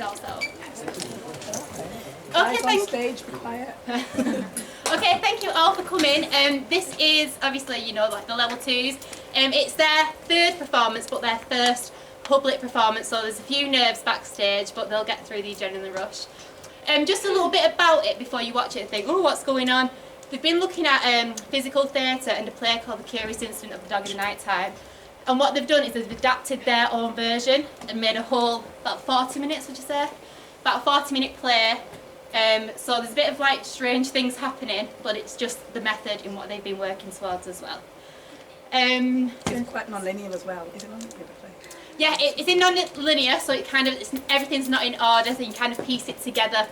activities also. Guys on stage, be quiet. Okay, thank you all for coming. This is obviously, you know, like the level 2s. It's their third performance, but their first public performance, so there's a few nerves backstage, but they'll get through the adrenaline rush. Just a little bit about it before you watch it and think, oh, what's going on? They've been looking at physical theatre and a play called The Curious Incident of the Dog in the Night Time. And what they've done is they've adapted their own version and made a whole, about 40 minutes, would you say? About a 40-minute play. So there's a bit of like strange things happening, but it's just the method in what they've been working towards as well. It's quite non-linear as well, is it non-linear play? Yeah, it's in non-linear, so it kind of everything's not in order, so you can kind of piece it together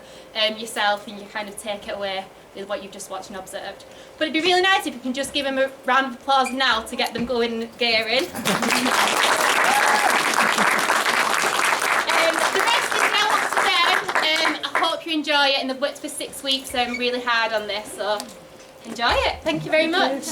yourself, and you kind of take it away with what you've just watched and observed. But it'd be really nice if you can just give them a round of applause now to get them going and gearing. The rest is now up to them. I hope you enjoy it, and they've worked for 6 weeks really hard on this, so enjoy it. Thank you very much.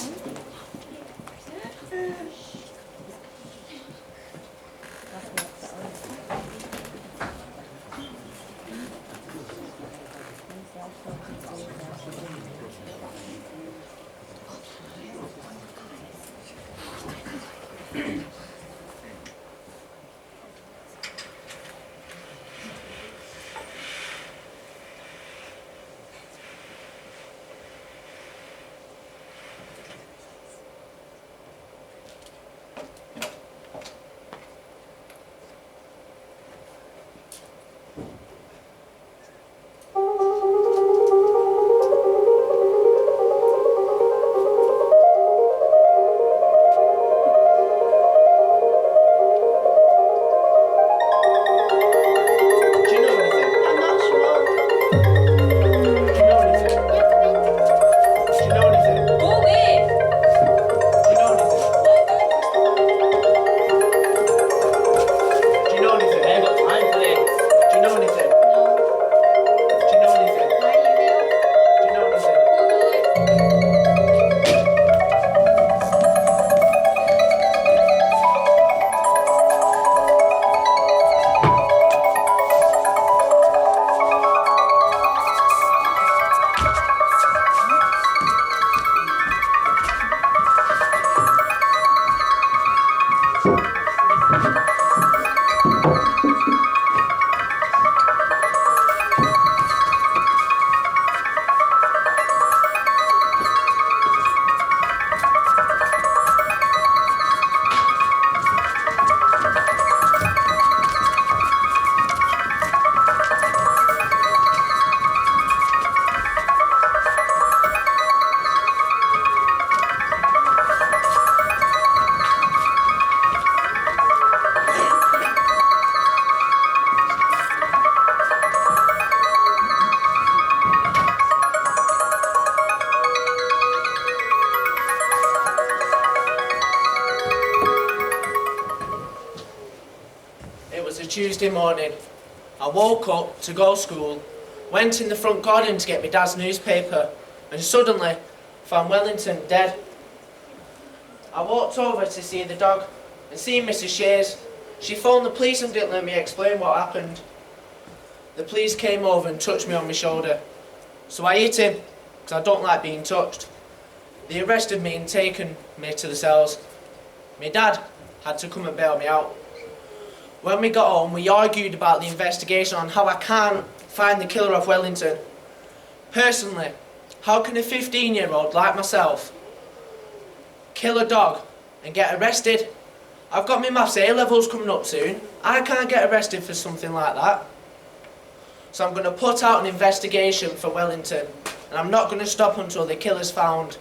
Tuesday morning. I woke up to go to school, went in the front garden to get my dad's newspaper, and suddenly found Wellington dead. I walked over to see the dog and seeing Mrs. Shays. She phoned the police and didn't let me explain what happened. The police came over and touched me on my shoulder. So I hit him, because I don't like being touched. They arrested me and taken me to the cells. My dad had to come and bail me out. When we got home, we argued about the investigation on how I can't find the killer of Wellington. Personally, how can a 15-year-old like myself kill a dog and get arrested? I've got my maths A-levels coming up soon. I can't get arrested for something like that. So I'm going to put out an investigation for Wellington, and I'm not going to stop until the killer's found.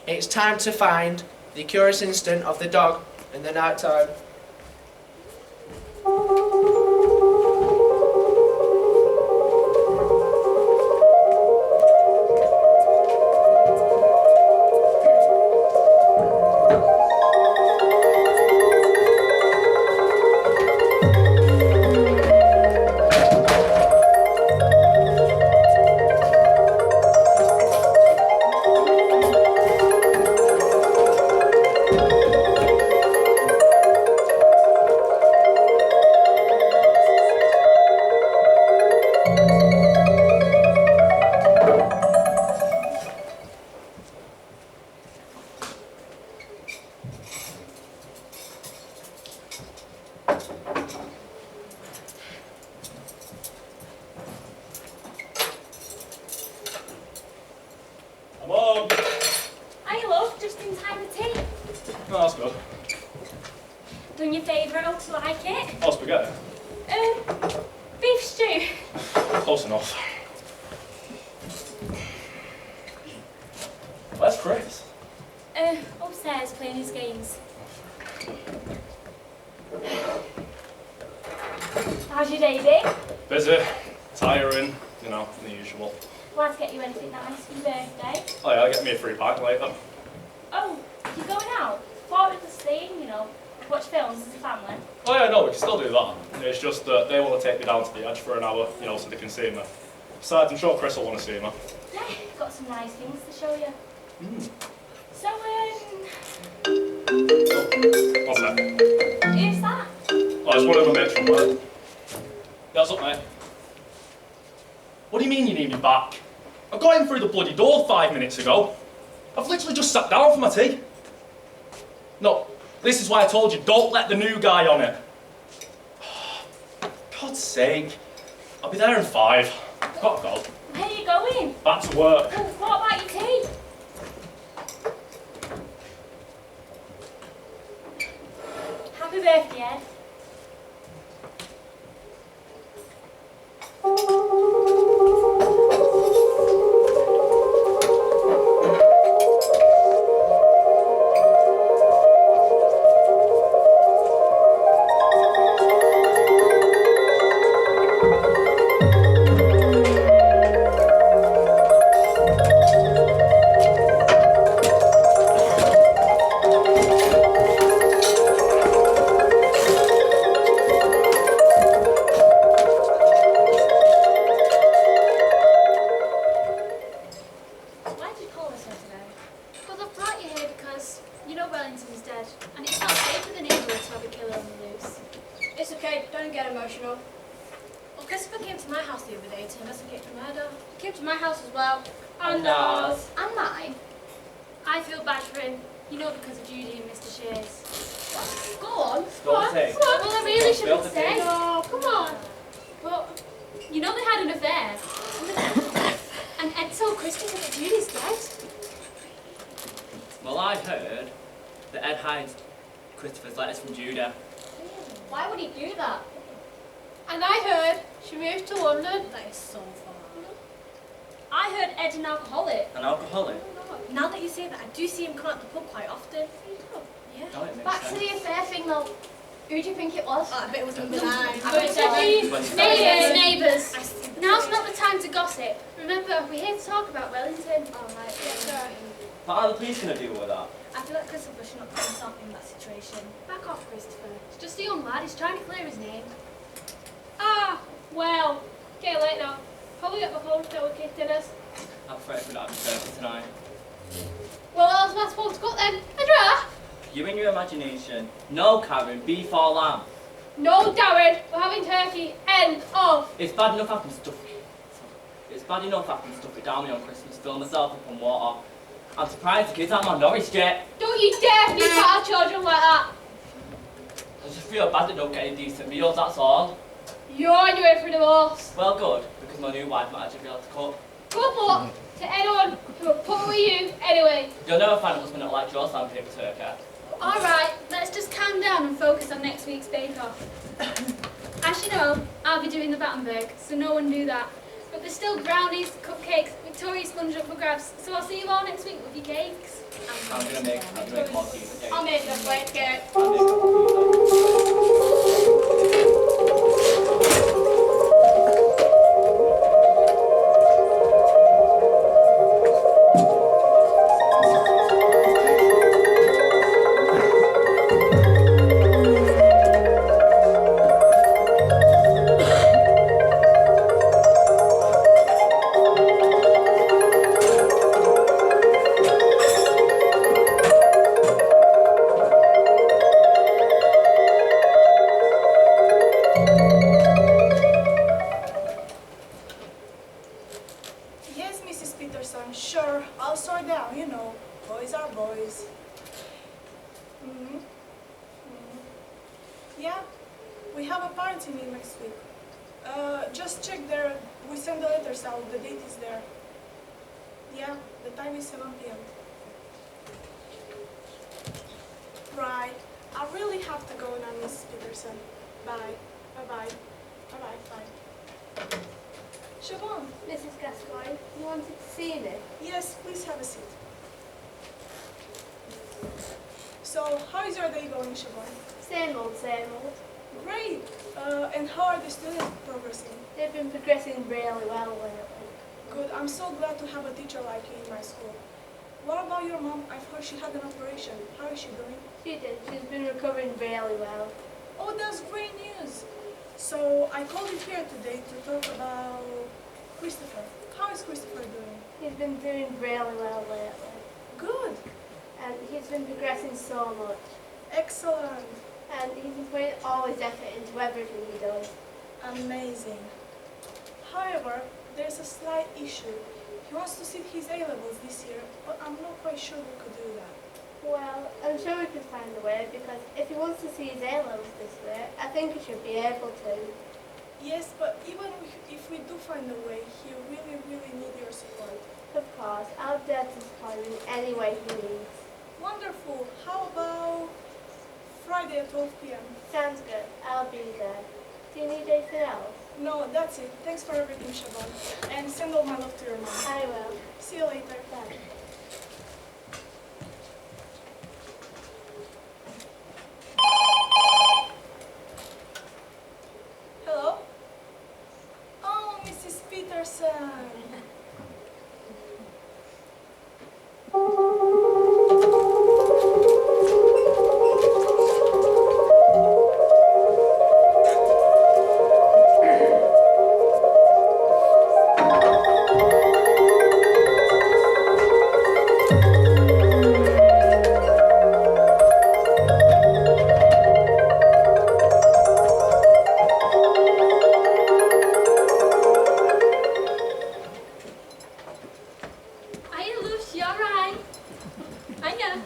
It's time to find the curious incident of the dog in the night time. I'm on. Hi, love, just in time for tea. Oh, that's good. Done your favourite, hope you like it. Oh, spaghetti. Beef stew. Close enough. Where's Chris? Upstairs playing his games. How's your day been? Busy, tiring, you know, the usual. Glad to get you anything nice for your birthday. Oh yeah, get me a free pint later. Oh, you're going out? Thought it was the thing, you know, watch films as a family. Oh yeah, no, we can still do that. It's just that they want to take me down to the edge for an hour, you know, so they can see me. Besides, I'm sure Chris will want to see me. Yeah, got some nice things to show you. So, One sec. who's that? Oh, it's one of my mates from work. Yeah, what's up, mate? What do you mean you need me back? I got in through the bloody door 5 minutes ago. I've literally just sat down for my tea. No, this is why I told you, don't let the new guy on it. God's sake. I'll be there in 5. Got to go. Where are you going? Back to work. Oh, what about your tea? Happy birthday, Ed. Why did you call us here today? Well, they've brought you here because you know Wellington's dead, and it's not safe for the neighbourhood to have a killer on the loose. It's okay, don't get emotional. Well, Christopher came to my house the other day to investigate the murder. He came to my house as well. And ours. And mine. I feel bad for him, you know, because of Judy and Mr. Shears. Go on. Well, I really shouldn't say. No, come on. But, you know they had an affair. And Ed told Christopher that Judy's dead. Well, I heard that Ed hides Christopher's letters from Judah. Why would he do that? And I heard she moved to London. That is so far. I heard Ed's an alcoholic. An alcoholic? Now that you say that, I do see him come out the pub quite often. Yeah. Oh, it makes Back to sense. the affair thing though. Who do you think it was? I bet it was number 9. Neighbours. I see. Now's not the time to gossip. Remember, we're here to talk about Wellington. Oh, right. Yeah, sure. What are the police going to deal with that? I feel like Christopher should not put himself in that situation. Back off, Christopher. It's just a young lad. He's trying to clear his name. Ah, well, get late now. Probably got my phone still with kids dinners. I'm afraid we're not having turkey tonight. Well, what else am I supposed to cook then? A draft? You and your imagination. No, Karen, beef or lamb. No, Darren, we're having turkey. End of. It's bad enough I can stuff it down me on Christmas, fill myself up on water. I'm surprised the kids aren't on Norwich yet. Don't you dare speak about our children like that. I just feel bad they don't get any decent meals, that's all. You're on your way for a divorce. Well, good, because my new wife might actually be able to cook. Good luck to anyone who will put with you anyway. You'll never find a husband that likes your sandpaper turkey. Alright, let's just calm down and focus on next week's bake-off. As you know, I'll be doing the Battenberg, so no one do that. But there's still brownies, cupcakes, Victoria sponge up for grabs, so I'll see you all next week with your cakes. I'm gonna make more tea for I'll make the plate cake. Yes, Mrs. Peterson, sure. I'll sort down, you know. Boys are boys. Yeah? We have a party meeting next week. Just check there. We send the letters out. The date is there. Yeah, the time is 7 p.m. Right. I really have to go now, Mrs. Peterson. Bye. Bye-bye. Bye-bye. Bye. Siobhan. Mrs. Gascoigne, you wanted to see me? Yes, please have a seat. So, how is your day going, Siobhan? Same old, same old. Great. And how are the students progressing? They've been progressing really well lately. Good. I'm so glad to have a teacher like you in my school. What about your mom? I've heard she had an operation. How is she doing? She did. She's been recovering really well. Oh, that's great news. So I called you here today to talk about Christopher. How is Christopher doing? He's been doing really well lately. Good. And he's been progressing so much. Excellent. And he's been putting all his effort into everything he does. Amazing. However, there's a slight issue. He wants to sit his A-levels this year, but I'm not quite sure we could do that. Well, I'm sure we could find a way, because if he wants to see his A-levels this year, I think he should be able to. Yes, but even if we do find a way, he really, really need your support. Of course, I'll be there to support him in any way he needs. Wonderful. How about Friday at 12 p.m.? Sounds good. I'll be there. Do you need anything else? No, that's it. Thanks for everything, Siobhan. And send all my love to your mom. I will. See you later. Bye. Hello? Oh, Mrs. Peterson. Hiya, Luce, you alright? Hiya.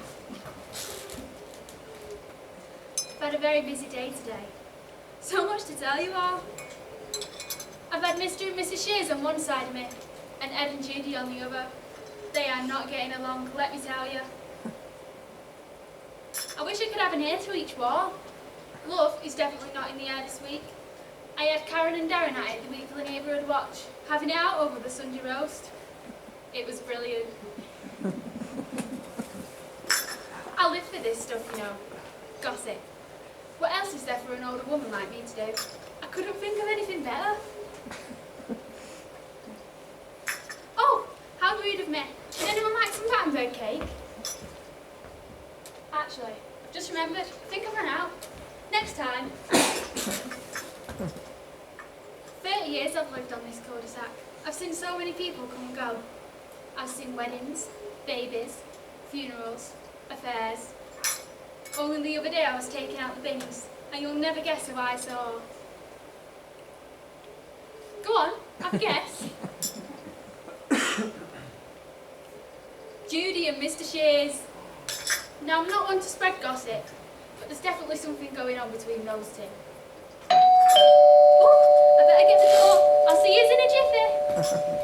I've had a very busy day today. So much to tell you all. I've had Mr. and Mrs. Shears on one side of me, and Ed and Judy on the other. They are not getting along, let me tell you. I wish I could have an ear to each wall. Love is definitely not in the air this week. I had Karen and Darren at it the weekly neighbourhood watch, having it out over the Sunday roast. It was brilliant. I live for this stuff, you know. Gossip. What else is there for an older woman like me to do? I couldn't think of anything better. Oh, how rude of me. Did anyone like some Battenberg cake? Actually, I've just remembered. I think I've run out. Next time. 30 years I've lived on this cul-de-sac. I've seen so many people come and go. I've seen weddings, babies, funerals, affairs. Only the other day I was taking out the bins, and you'll never guess who I saw. Go on, have a guess. Judy and Mr. Shears. Now, I'm not one to spread gossip, but there's definitely something going on between those two. Oh, I better get the door. I'll see you in a jiffy.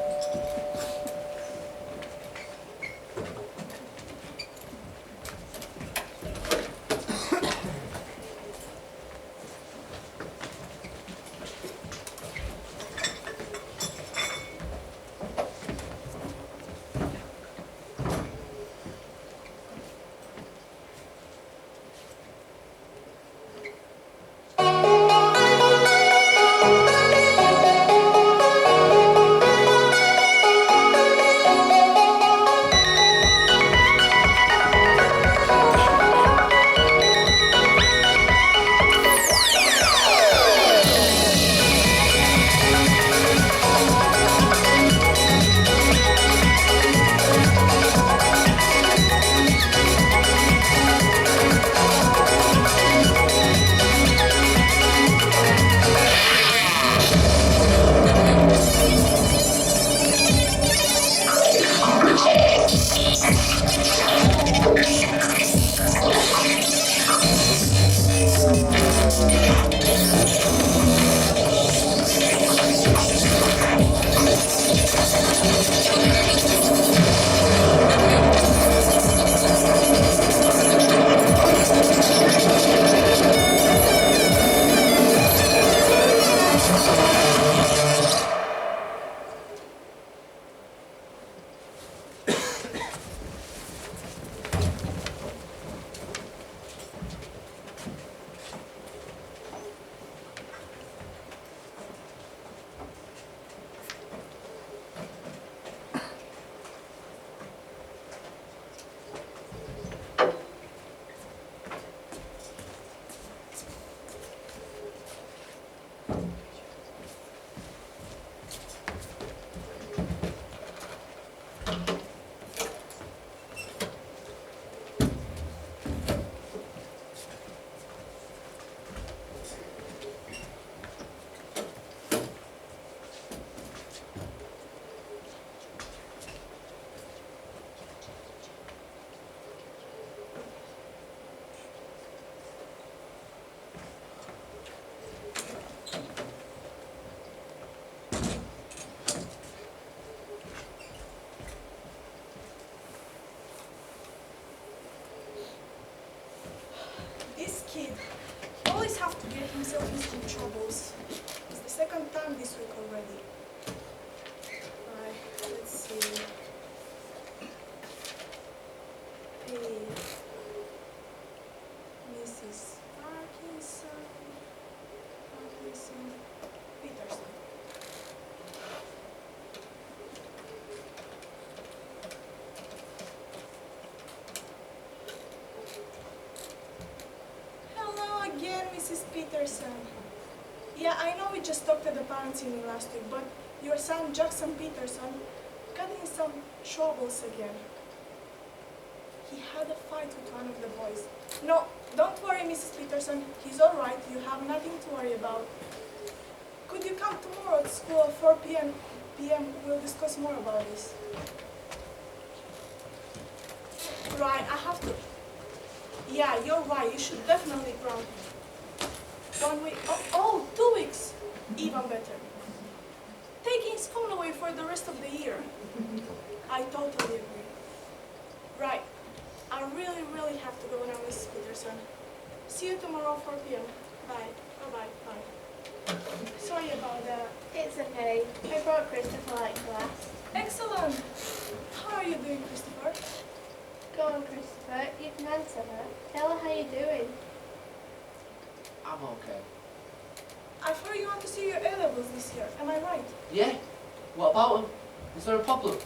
This kid always have to get himself into troubles. It's the second time this week already. Right, let's see. Hey, Mrs. Parkinson, Peterson. Hello again, Mrs. Peterson. Yeah, I know we just talked at the parents' evening last week, but your son Jackson Peterson got in some troubles again. He had a fight with one of the boys. No, don't worry, Mrs. Peterson. He's all right. You have nothing to worry about. Could you come tomorrow at school at 4 p.m.? We'll discuss more about this. Right, I have to. Yeah, you're right. You should definitely ground him. 1 week. Oh, 2 weeks. Even better. Taking his phone away for the rest of the year. I totally agree. Right. I really have to go now, Mrs. Peterson. See you tomorrow 4 p.m. Bye. Bye-bye. Bye. Sorry about that. It's okay. I brought Christopher like glass. Excellent. How are you doing, Christopher? Go on, Christopher. You can answer her. Tell her how you're doing. I'm okay. I've heard you want to see your A-levels this year. Am I right? Yeah? What about them? Is there a problem?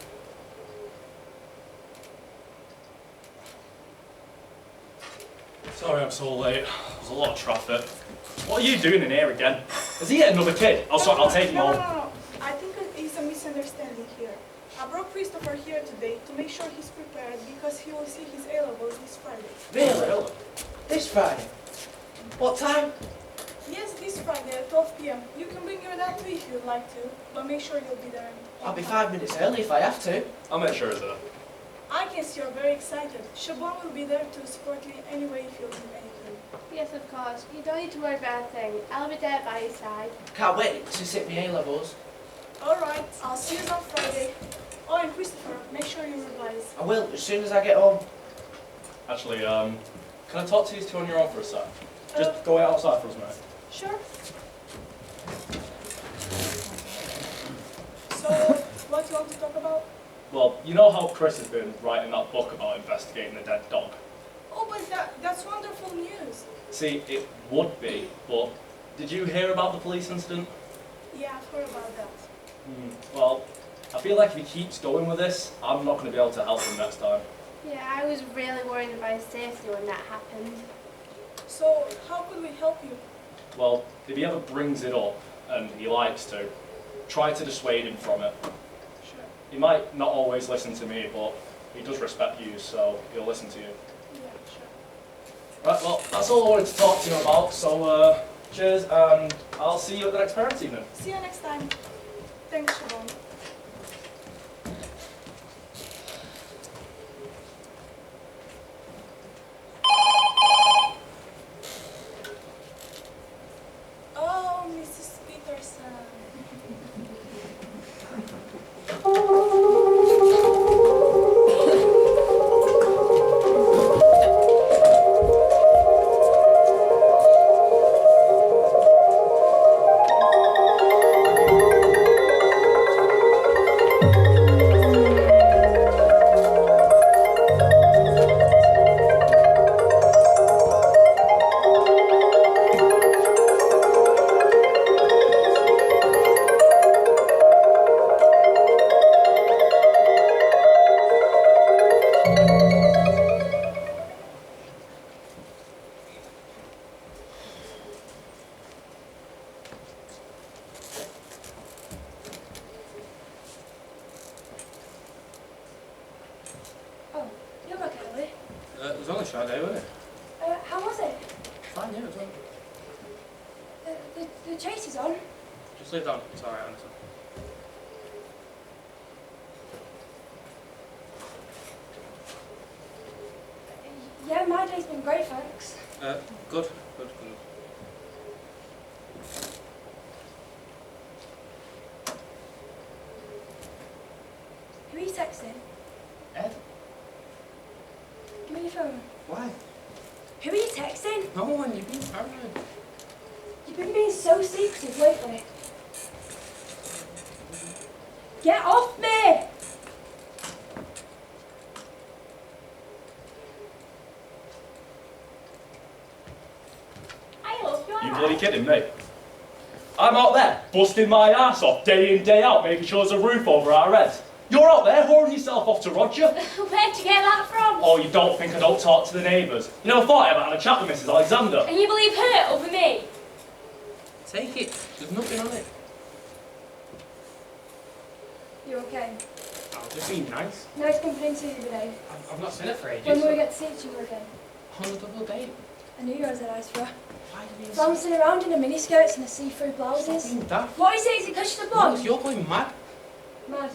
Sorry I'm so late. There's a lot of traffic. What are you doing in here again? Is he another kid? I'll take him no, home. No. I think it's a misunderstanding here. I brought Christopher here today to make sure he's prepared because he will see his A-levels this Friday. Really? This Friday? What time? Yes, this Friday at 12 p.m. You can bring your dad too if you'd like to, but make sure you'll be there. I'll be 5 minutes early if I have to. I'll make sure of that. I can see you're very excited. Siobhan will be there to support you anyway if you'll need anything. Yes, of course. You don't need to worry about a thing. I'll be there by your side. Can't wait to sit my A-levels. All right, I'll see you on Friday. Oh, and Christopher, make sure you revise. I will, as soon as I get home. Actually, can I talk to you two on your own for a sec? Just go outside for us, mate. Sure. So, what do you want to talk about? Well, you know how Chris has been writing that book about investigating the dead dog? Oh, but that's wonderful news. See, it would be, but did you hear about the police incident? Yeah, I've heard about that. Well, I feel like if he keeps going with this, I'm not going to be able to help him next time. Yeah, I was really worried about his safety when that happened. So, how could we help you? Well, if he ever brings it up, and he likes to, try to dissuade him from it. Sure. He might not always listen to me, but he does respect you, so he'll listen to you. Yeah, sure. Right, well, that's all I wanted to talk to you about, so cheers, and I'll see you at the next parents' evening. See you next time. Thanks, Siobhan. shall I do with it? How was it? Fine, yeah, it's all. The chase is on. Just leave that on. It's alright, honestly. Yeah, my day's been great, thanks. Good. Who are you texting? Ed? Give me your phone. Why? Who are you texting? No one, you've been paranoid. You've been being so secretive lately. Get off me! Hey, love, you You alright? bloody kidding me? I'm out there, busting my ass off day in, day out, making sure there's a roof over our heads. You're out there whoring yourself off to Roger. Where'd you get that from? Oh, you don't think I don't talk to the neighbours? You never thought I ever had a chat with Mrs. Alexander? And you believe her over me? Take it. There's nothing on it. You okay? I'll just be nice. Nice company to you today. I've not seen it for ages. When will we get to see each other again? On a double date. I knew you was a nice fella. Why do you Flouncing around in a miniskirts and a see-through blouses. being daft? What is it? Is it because she's a No, blonde? you're going mad. Mad.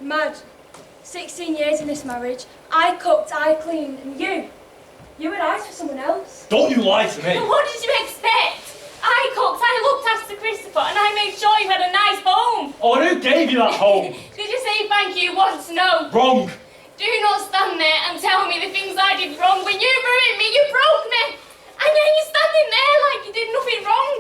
Mad. 16 years in this marriage. I cooked, I cleaned, and you had eyes for someone else. Don't you lie to me. But what did you expect? I cooked, I looked after Christopher, and I made sure you had a nice home. Oh, and who gave you that home? Did you say thank you once? No. Wrong. Do not stand there and tell me the things I did wrong. When you ruined me, you broke me. And then you're standing there like you did nothing wrong.